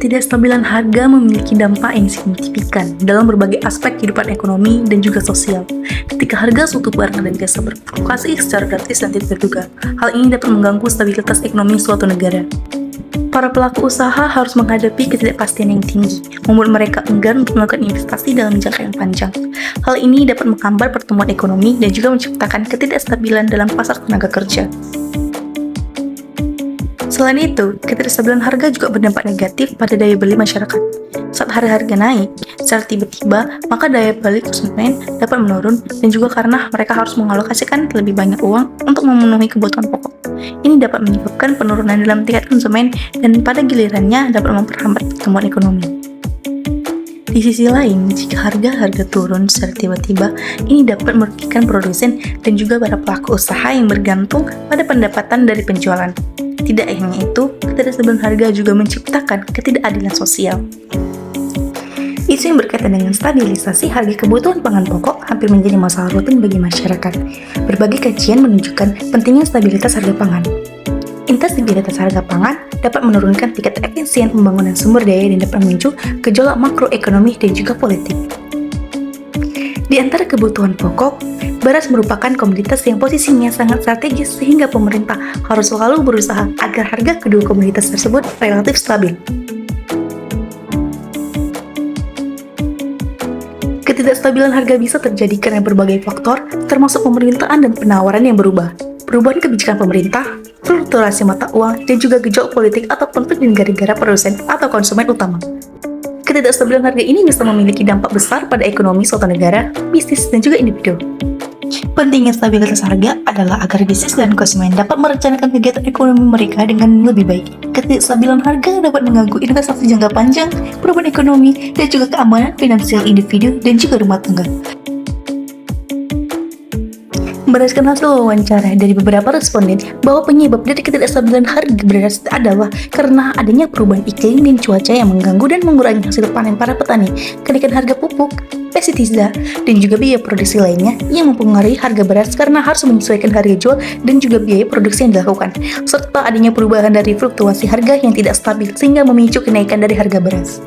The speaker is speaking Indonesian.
Ketidakstabilan harga memiliki dampak yang signifikan dalam berbagai aspek kehidupan ekonomi dan juga sosial. Ketika harga suatu barang dan jasa berfluktuasi secara drastis dan tidak terduga, hal ini dapat mengganggu stabilitas ekonomi suatu negara. Para pelaku usaha harus menghadapi ketidakpastian yang tinggi, membuat mereka enggan untuk melakukan investasi dalam jangka yang panjang. Hal ini dapat menghambat pertumbuhan ekonomi dan juga menciptakan ketidakstabilan dalam pasar tenaga kerja. Selain itu, ketidakstabilan harga juga berdampak negatif pada daya beli masyarakat. Saat harga naik secara tiba-tiba, maka daya beli konsumen dapat menurun dan juga karena mereka harus mengalokasikan lebih banyak uang untuk memenuhi kebutuhan pokok. Ini dapat menyebabkan penurunan dalam tingkat konsumen dan pada gilirannya dapat memperhambat pertumbuhan ekonomi. Di sisi lain, jika harga turun secara tiba-tiba, ini dapat merugikan produsen dan juga para pelaku usaha yang bergantung pada pendapatan dari penjualan. Tidak hanya itu, ketidakstabilan harga juga menciptakan ketidakadilan sosial. Isu yang berkaitan dengan stabilisasi harga kebutuhan pangan pokok hampir menjadi masalah rutin bagi masyarakat. Berbagai kajian menunjukkan pentingnya stabilitas harga pangan. Instabilitas harga pangan dapat menurunkan tingkat efisien pembangunan sumber daya dan dapat memicu gejolak makroekonomi dan juga politik. Di antara kebutuhan pokok, beras merupakan komoditas yang posisinya sangat strategis sehingga pemerintah harus selalu berusaha agar harga kedua komoditas tersebut relatif stabil. Ketidakstabilan harga bisa terjadi karena berbagai faktor, termasuk pemerintahan dan penawaran yang berubah, perubahan kebijakan pemerintah, fluktuasi mata uang, dan juga gejolak politik atau konflik di negara-negara produsen atau konsumen utama. Ketidakstabilan harga ini bisa memiliki dampak besar pada ekonomi suatu negara, bisnis, dan juga individu. Pentingnya stabilitas harga adalah agar bisnis dan konsumen dapat merencanakan kegiatan ekonomi mereka dengan lebih baik. Ketidakstabilan harga dapat mengganggu investasi jangka panjang, perubahan ekonomi, dan juga keamanan finansial individu dan juga rumah tangga. Berdasarkan hasil wawancara dari beberapa responden bahwa penyebab dari ketidakstabilan harga beras adalah karena adanya perubahan iklim dan cuaca yang mengganggu dan mengurangi hasil panen para petani, kenaikan harga pupuk, pestisida, dan juga biaya produksi lainnya yang mempengaruhi harga beras karena harus menyesuaikan harga jual dan juga biaya produksi yang dilakukan, serta adanya perubahan dari fluktuasi harga yang tidak stabil sehingga memicu kenaikan dari harga beras.